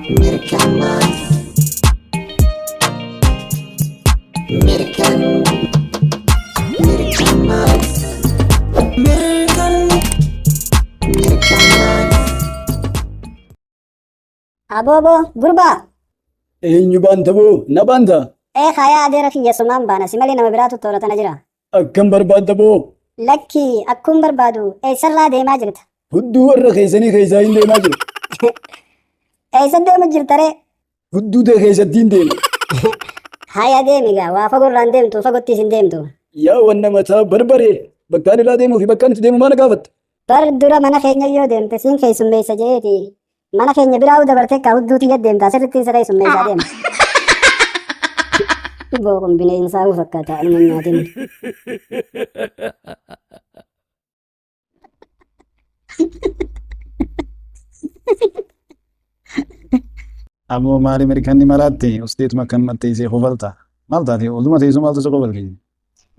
American Mars. American. American Mars. American. American Mars. Abo, gurba. Eenyu baanta boo na baanta Kaya adeera kiyya sumaan baana si malee nama biraatu tooratan jira. akkam barbaadda boo Lakki akkuma barbaadu eessarraa deemaa jirta. hudduu warra keessanii keessaa hin deemaa jiru. Eessa deema jirtaree? Hudduu ta'e keessatti hin deema. Haya deemigaa waa fagoorraan deemtu fagottiis hin deemtu. Yaa wanna mataa barbaree bakkaan irraa deemuu fi bakkaan itti deemu maana gaafatta. Bar dura mana keenya yoo deemte siin keessummeessa jeeti. Mana keenya biraa dabartee akka hudduu tiyya deemta asirratti isa keessummeessaa deema. Boqon bineensaa fakkaata ilma nyaatiin. Ammoo maali Ameerikaan maraatti usteetuma kan matteessee kofalta. Maal taate ooluma teessuma maaltu isa kofalti.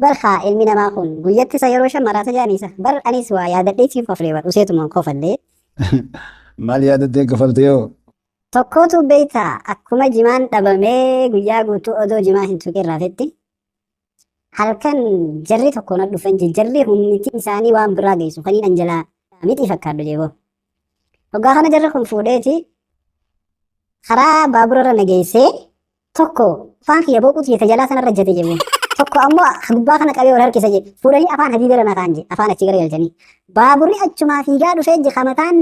Barhaa ilmi namaa kun guyyatti isa yeroo shan maraata jaaniisa. Bar anis waa yaadadheetiif koflee bar useetuma kofallee. Maal yaadattee kofalte yoo? Tokkootu beektaa akkuma jimaan dhabamee guyyaa guutuu odoo jimaa hin tuqin raafetti. Halkan jarri tokko na dhufan jarri humniti isaanii waan biraa geessu kaniin anjalaa miti fakkaadhu jeeboo. Hoggaa kana jarri kun fuudheeti karaa baaburarra nageessee tokko afaan kiyya booquutu jette jalaa sanarra jette jeeboo. Tokko ammoo gubbaa kana qabee wal harkisa jedhe fuudhanii afaan hadii bira nakaan jedhe afaan achi gara galchanii. Baaburri achumaa fiigaa dhufee kamataan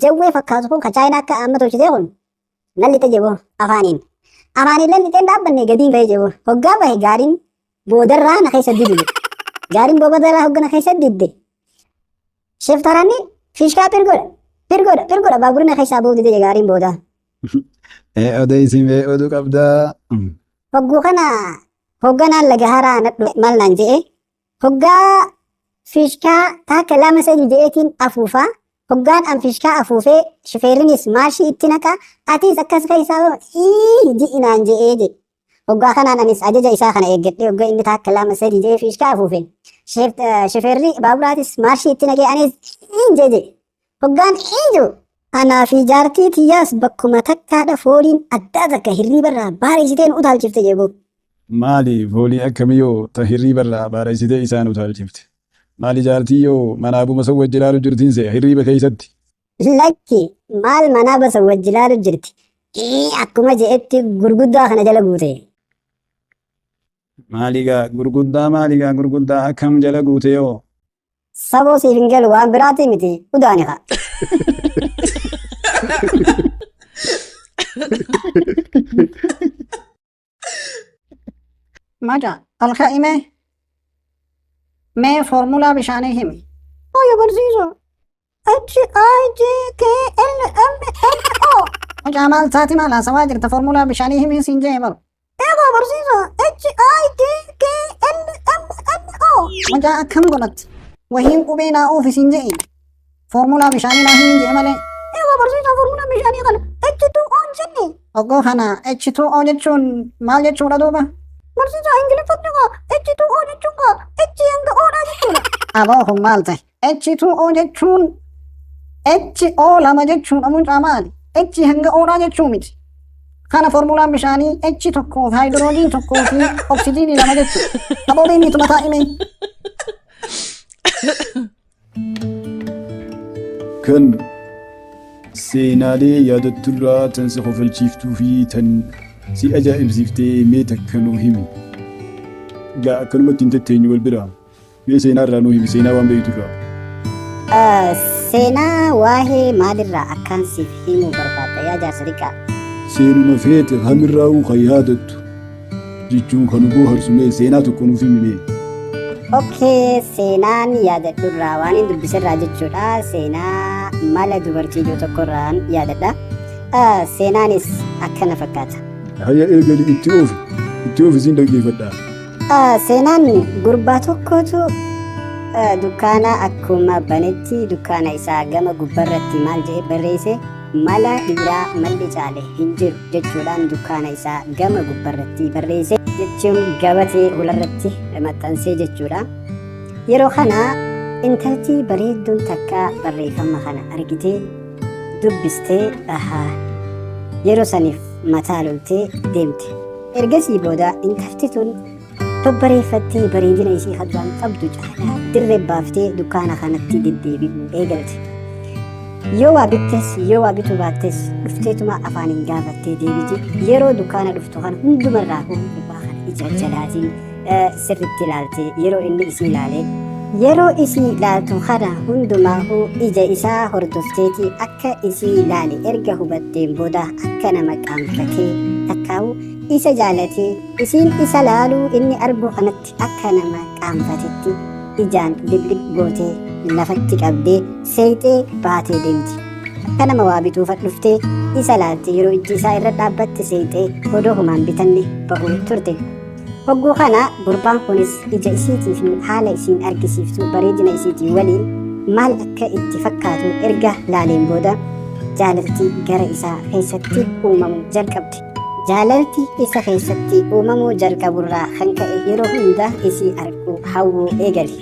jawwee fakkaatu kun kachaayina akka amma tolchitee kun nallite jeeboo afaaniin. Afaaniillee lixeen dhaabbanne gadiin ga'ee jeeboo. Hoggaa bahe gaariin boodarraa na keessa didde. Gaariin boodarraa hogga na keessa didde. Sheftaraanni fiishkaa pirgoodha baaburri na keessaa boobu didde gaariin boodaa. Oduu isin oduu qabdaa. Hogguu kana hogganaan laga haraa nadhu maal naan je'e hoggaa fiishkaa taakka lama sadii je'eetiin afuufaa hoggaan an fiishkaa afuufee shifeerinis maashii itti naqa atiis akkas keessaa ji'i naan je'ee jedhe. Hoggaa kanaan anis ajaja isaa kana eeggadhee hoggaa inni taakka lama sadii je'ee fiishkaa afuufee shifeerri baaburaatis maashii itti naqee anis jedhe hoggaan jiru. Anaa fi jaartii tiyyaas bakkuma takkaadha fooliin addaa takka hirriibarraa baareessiteen utaalchifte jeeboo. Maali foolii akkamiyyoo ta hirriibarraa baareessitee isaan utaalchifte. Maali jaartii yoo manaa buma san wajji ilaalu jirtiin se'a hirriiba keessatti. Lakki maal manaa basa wajji ilaalu jirti. Akkuma je'etti gurguddaa kana jala guute. Maaligaa gurguddaa akkam jala guute yoo. Saboo siif hin galu waan biraati miti udaani haa. Maja, alkaa'ime mee foormulaa bishaanii himi. Oya barsiiso. HIJKLMNO. Maja maal taati maal haasawaa jirta foormulaa bishaanii himi siin jee baru. Eegaa barsiiso. HIJKLMNO. Maja akkam godhatte. Wahiin qubee naa oofi siin jee. Foormulaa bishaanii naa himin jee malee. Eegaa barsiiso foormulaa bishaanii kana H2O jenne. Oggoo kana H2O jechuun maal jechuudha duuba? Barsiisa Ingiliffatti kaa H2O jechuun kaa H hanga Oodhaa jechuudha. Aboo kun maal ta'e? H2O jechuun HO lama jechuudha mucaa maali? H hanga Oodhaa jechuu miti. Kana foormulaan bishaanii H tokkoo fi haayidroojiin tokkoo fi oksijiinii lama jechuudha. Aboo beekniitu mataa hime. Kan seenaalee yaadatturraa tan si kofalchiiftuu fi tan si ajaa'ibsiiftee mee takka nuu himi. Gaa akkanumatti hin tetteenyu wal biraa. Mee seenaa irraa nuu himi seenaa waan beekturraa. Seenaa waa'ee maalirraa akkaan siif himuu barbaadda yaa jaarsa xiqqaa. Seenuma feete hamirraa'uu kan yaadattu jechuun kan bohaarsu mee seenaa tokko nuuf himi mee. Okkee seenaan yaadadhurraa waan hin dubbisirraa jechuudha. Seenaa mala dubartii ijoo tokkorraan yaadadha. Seenaanis akkana fakkaata. Hayya eegali itti oofi siin dhaggeeffadhaa. Seenaan gurbaa tokkotu dukkaana akkuma banetti dukkaana isaa gama gubbarratti maal jedhee barreesse mala dhiiraa malli caale hin jiru jechuudhaan dukkaana isaa gama gubbarratti barreesse jechuun gabatee hularratti maxxansee jechuudha. Yeroo kana intalti bareedduun takka barreeffama kana argitee dubbistee yeroo saniif mataa loltee deemte. Ergasii booda intalti tun babbareeffattee bareedina isii hadhaan qabdu caalaa dirree baaftee dukkaana kanatti deddeebi'uu eegalte. Yoo waa bittes yoo waa bituu baattes dhufteetuma afaaniin gaafattee deebiti. Yeroo dukkaana dhuftu kan hundumarraa gurbaa kana ija jalaatiin sirritti ilaaltee yeroo inni isii ilaalee yeroo isii ilaaltu kana hundumaahuu ija isaa hordofteeti akka isii ilaale erga hubatteen booda akka nama qaanfatee takkaa'u isa jaalatee isiin isa laaluu inni argu kanatti akka nama qaanfatetti ijaan liblib gootee lafatti qabdee seeyxee baatee deemti. Akka nama waa bituufat dhuftee isa laalte yeroo ijji isaa irra dhaabbatte seeyxee odoo humaan bitanne bahuu turte. Hogguu kana gurbaan kunis ija isiitii fi haala isiin argisiiftu bareedina isiitii waliin maal akka itti fakkaatu erga laaleen booda jaalaltii gara isaa keessatti uumamuu jalqabde. Jaalaltii isa keessatti uumamuu jalqaburraa kan ka'e yeroo hunda isii arguu hawwuu eegale.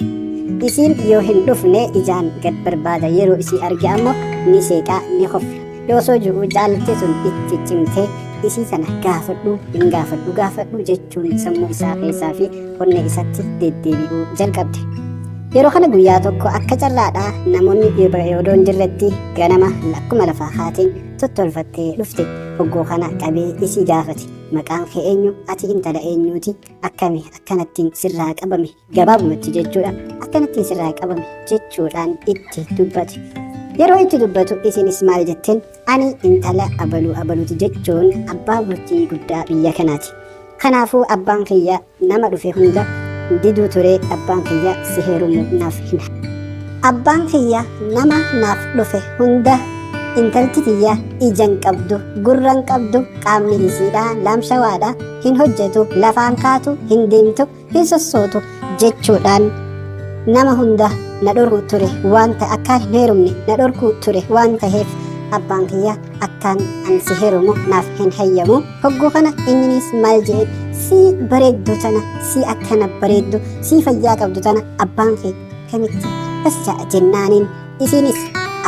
Isiin yoo hin dhufne ijaan gad barbaada, yeroo isii arge ammoo ni seeqaa ni hofla. Yoosoo jiru jaalaltii sun itti cimtee isii sana gaafadhu hin gaafadhu jechuun sammuu isaa keessaa fi onnee isatti deddeebi'uu jalqabde. Yeroo kana guyyaa tokko akka carraadhaa namoonni odoo hin jirretti ganama akkuma lafaa haateen tottolfattee dhufte. Hogguu kana qabee isii gaafate. Maqaan kee eenyu? Ati intala eenyuuti? Akkami akkanattiin sirraa qabame? Gabaabumatti jechuudha. Akkanattiin sirraa qabame jechuudhaan itti dubbate. Yeroo itti dubbatu isinis maal jetteen? Ani intala abaluuti jechuun abbaa murtii guddaa biyya kanaati. Kanaafuu abbaan kiyya nama dhufe hunda diduu ture. Abbaan kiyya si heerumuu naaf hima. Abbaan kiyya nama naaf dhufe hunda intalti tiyya ijaan qabdu, gurraan qabdu, qaamni isiidhaa laamshawaadha, hin hojjetu, lafaan kaatu, hin deemtu, hin sossootu jechuudhaan nama hunda na dhorku ture waan ta'e akkaan hin heerumne na dhorku ture waan ta'eef abbaan kiyya akkaan an si heerumu naaf hin hayyamu. Hogguu kana inninis maal jedhe? Si bareeddu tana, si akkana bareeddu, si fayyaa qabdu tana abbaan kee kamitti as ja'a jennaaniin isiinis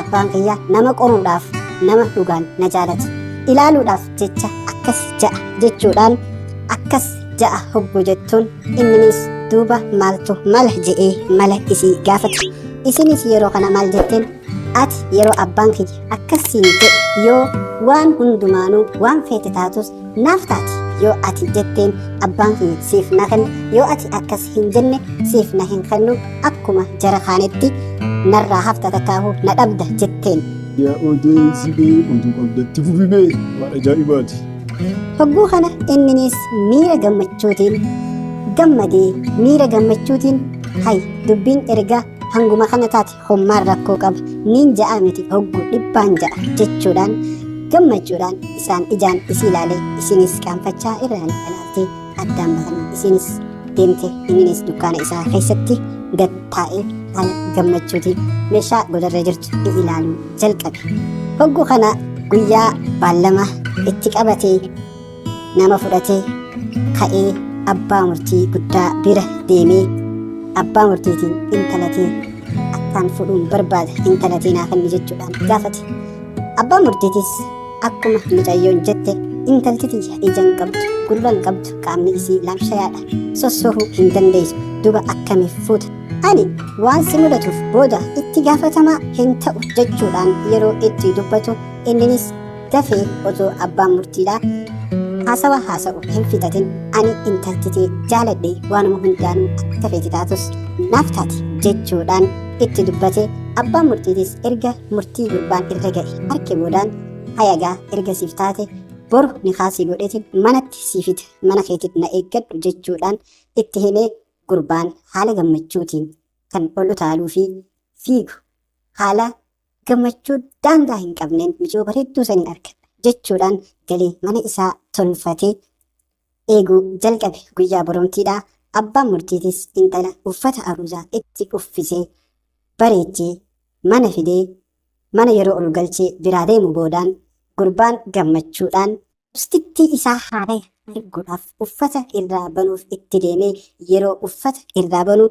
abbaan kiyya nama qoruudhaaf nama dhugaan na jaalatu ilaaluudhaaf jecha akkas ja'a jechuudhaan akkas ja'a hogguu jettuun inninis duuba maaltu mala je'ee mala isii gaafate. Isinis yeroo kana maal jetteen? Ati yeroo abbaan kiyya akkasiin jedhe yoo waan hundumaanuu waan feete taatus naaf taati yoo ati jetteen abbaan kiyya siif na kenna, yoo ati akkas hin jenne siif na hin kennu, akkuma jara kaanetti narraa hafta takkaahuu na dhabda jetteen. Yaa odeessi bee oduu qabdatti fufimee waan ajaa'ibaati. Hogguu kana inninis miira gammachuutiin gammadee miira gammachuutiin hay dubbiin ergaa hanguma kana taate hommaan rakkoo qaba niin ja'a miti hogguu dhibbaan ja'a jechuudhaan gammachuudhaan isaan ijaan isii ilaalee isinis qaanfachaa irraan ilaaltee addaan bahanii isinis deemte. Inninis dukkaana isaa keessatti gad taa'ee haala gammachuutiin meeshaa godarra jirtu ilaaluu jalqabe. Hogguu kana guyyaa baallama itti qabatee nama fudhatee ka'ee abbaa murtii guddaa bira deemee abbaa murtiitiin intalatee akkaan fuudhuun barbaada intalatee naa kenni jechuudhaan gaafate. Abbaan murtiitis akkuma mucayyoon jette intalti tiyya ijaan qabdu, gurraan qabdu, qaamni isii laamshayaadha, sossohuu hin dandeessu, duba akkamiif fuuta? Ani waan si mudatuuf booda itti gaafatamaa hin ta'u jechuudhaan yeroo itti dubbatu inninis dafee otoo abbaan murtiidhaa haasa'u hin fixatin ani intaltitee jaaladhee waanuma hundaanuu akka feete taatus naaf taati jechuudhaan itti dubbate. Abbaan murtiitis erga murtii gurbaan irra ga'e harke boodaan hayagaa erga siif taate boru ni kaasii godheetiin manatti siifite mana keetiin na eeggadhu jechuudhaan itti himee gurbaan haala gammachuutiin kan ol utaaluu fi fiigu haala gammachuu daangaa hin qabneen mijoo bareedduu saniin argadha jechuudhaan galee mana isaa tolfatee eeguu jalqabe. Guyyaa boromtiidhaa abbaan murtiitis intala uffata aruuzaa itti uffisee bareechee mana fidee mana yeroo ol galchee biraa deemu boodaan gurbaan gammachuudhaan ustittii isaa haala arguudhaaf uffata irraa banuuf itti deemee yeroo uffata irraa banuu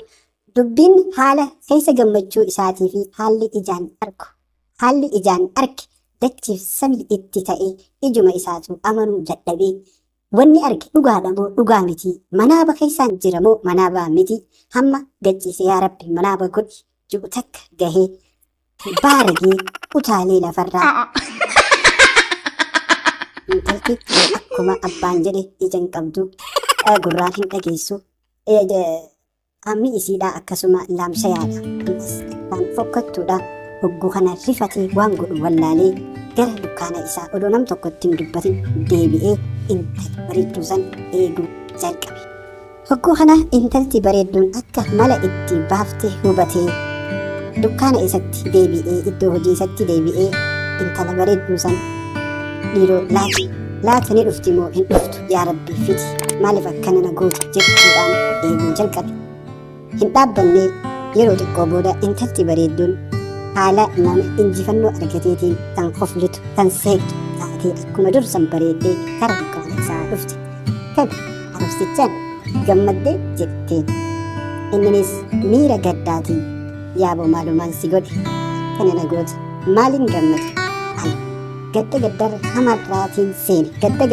dubbiin haala keessa gammachuu isaatii fi haalli ijaan arge dachiif samii itti ta'ee ijuma isaatu amanuu dadhabee wanni arge dhugaadha moo dhugaa miti manaaba keessaan jira moo manaabaa miti hamma gachiise yaa rabbi manaaba godhi jiru takka gahee baaragee utaalee lafarraa intalti akkuma abbaan jedhe ijaan qabdu gurraan hin dhageessu hammi isiidhaa akkasuma laamshayaadha kan fokkattuudha hogguu kana rifatee waan godhu wallaalee gara dukkaana isaa odoo nam tokkotti hin dubbatin deebi'ee intala bareedduu san eeguu jalqabe. Hogguu kana intalti bareedduun akka mala itti baaftee hubatee dukkaana isatti deebi'ee iddoo hojii isatti deebi'ee intala bareedduu san dhiiroo laata ni dhufti moo hin dhuftu yaa rabbi fidi maaliif akkana na goote jechuudhaan eeguu jalqabe. Hin dhaabbannee yeroo xiqqoo booda intalti bareedduun haala nama injifannoo argateetiin tan qoflitu tan seektu taatee akkuma dursan bareeddee kara dukkaana isaa dhufte. Kan arabsichaan gammaddee jetteen inninis miira gaddaatiin yaaboo maalumaan si godhe kana na goota maaliin gammade ani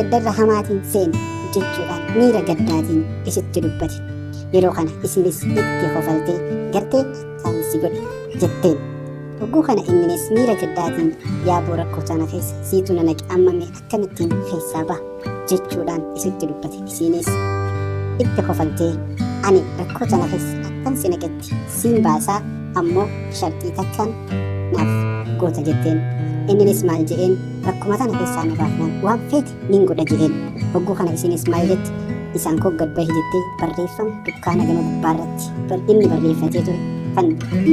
gaddarra hamaatiin seene jechuudhaan miira gaddaatiin isitti dubbate. Yeroo kana isinis itti kofaltee gartee kan si godhe jetteen. Hogguu kana inninis miira gaddaatiin yaaboo rakkoo sana keessa siitu na naqe ammame akkamittiin keessaa baha jechuudhaan isitti dubbate. Isinis itti kofaltee ani rakkoo sana keessa akkan si naqetti siin baasaa ammoo shartii takkaan naaf goota jetteen. Inninis maal jedheen rakkuma tana keessaa na baafnaan waan feete nin godha jedheen. Hogguu kana isinis maal jetti isaan koo gad bahi jettee barreeffama dukkaana gama gubbaarratti inni barreeffatee ture kan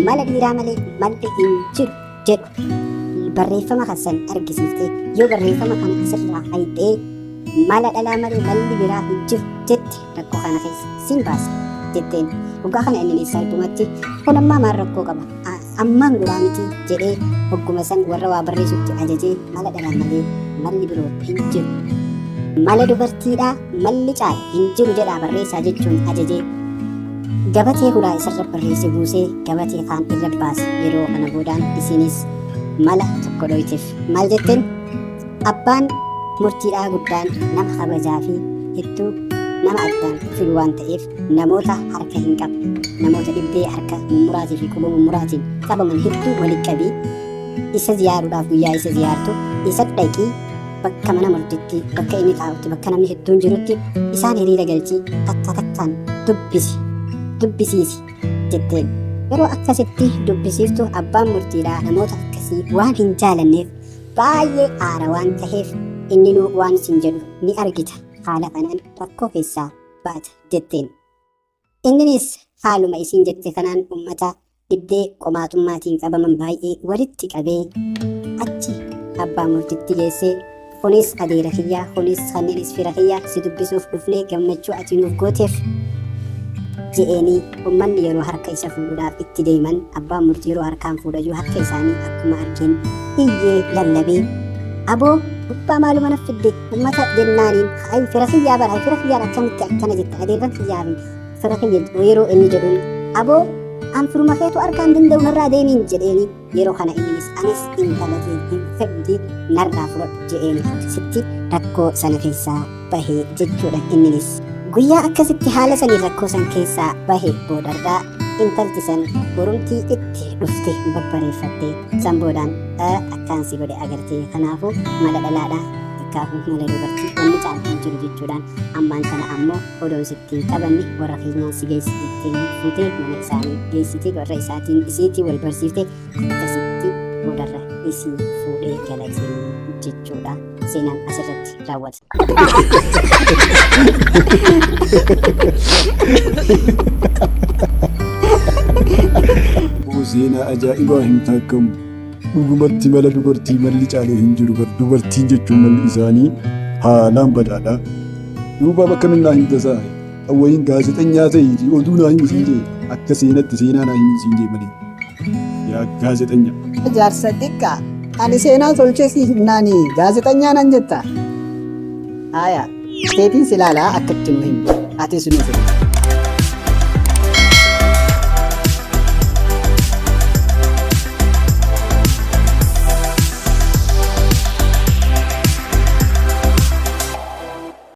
mala dhiiraa malee malli hin jiru jedhu barreeffama kasan argisiiftee yoo barreeffama kana asirraa hayxee mala dhalaa malee malli biraa hin jiru jette rakkoo kana keessa siin baasa jetteen. Hoggaa kana inninis salphumatti kun ammaa maal rakkoo qaba ammaan guraa miti jedhee hogguma san warra waa barreessutti ajajee mala dhalaa malee malli biroo hin jiru. Mala dubartiidhaa malli caala hin jiru jedhaa barreessaa jechuun ajajee gabatee hudhaa isarra barreesse buusee gabatee kaan irra baase. Yeroo kana boodaan isinis mala tokko dhoyteef maal jetteen abbaan murtiidhaa guddaan nama kabajaa fi hedduu nama addaan filu waan ta'eef namoota harka hin qabne namoota dhibbee harka mummuraatii fi quba mummuraatiin qabaman hedduu walitti qabii isa ziyaaruudhaaf guyyaa isa ziyaartu isa dhaqii bakka mana murtiitti bakka inni taa'utti bakka namni hedduun jirutti isaan hiriira galchii takkaan dubbisiisi jetteen. Yeroo akkasitti dubbisiiftu abbaan murtiidhaa namoota akkasii waan hin jaalanneef baay'ee aara waan ta'eef inninuu waan isin jedhu ni argita haala kanaan rakkoo keessaa baata jetteen. Inninis haaluma isin jette kanaan uummata dhibbee qomaaxummaatiin qabaman baay'ee walitti qabee achi abbaa murtiitti geessee kunis adeera kiyyaa kunis kanneenis fira kiyyaa si dubbisuuf dhufnee gammachuu ati nuuf gooteef je'eenii uummanni yeroo harka isa fuudhuudhaaf itti deeman abbaan murtii yeroo harkaan fuudhayyuu harka isaanii akkuma argeen iyyee lallabee aboo gubbaa maaluma na fidde uummata jennaaniin ay fira kiyyaa bara fira kiyyaan akkamitti akkana jette adeerran kiyyaa fi fira kiyya yeroo inni jedhuun aboo an firuma feetu arkaan danda'u narraa deemiin jedheeni. Yeroo kana innis anis intala kee hin fedhu narraa fudhadhu jedheeni akkasitti rakkoo sana keessaa bahee jechuudha. Innis guyyaa akkasitti haala sanii rakkoo san keessaa bahee boodarraa intalti san borumtii itti dhufte babbareeffattee san boodaan akkaan si godhe agartee. Kanaafuu mala dhalaadhaa akkaafuu mala dubartii wanni caalaa hin jiru jechuudhaan ammaan kana ammoo odoon sittiin qabanne warra keenyaan si geessittiin fuutee mana isaanii geessitee warra isaatiin isiitii wal barsiiftee akkasitti boodarra isii fuudhee galatee jechuudha. Seenaan asirratti raawwata. Seenaa ajaa'ibaa hin taakamu. Dhugumatti mala dubartii malli caalee hin jiru. Dubartiin jechuun malli isaanii haalaan badhaadha. Duuba bakka minnaa hin tasaa wayin gaazexanyaa ta'eeti oduu naa himu siin jee akka seenatti seenaa naa himu siin jee malee. Yaa gaazexanyaa. Jaarsa xiqqaa ani seenaa tolchee si himnaani gaazexanyaa nan jetta. Aya, teetiin silaalaa akka itti nu himu. Ati sunu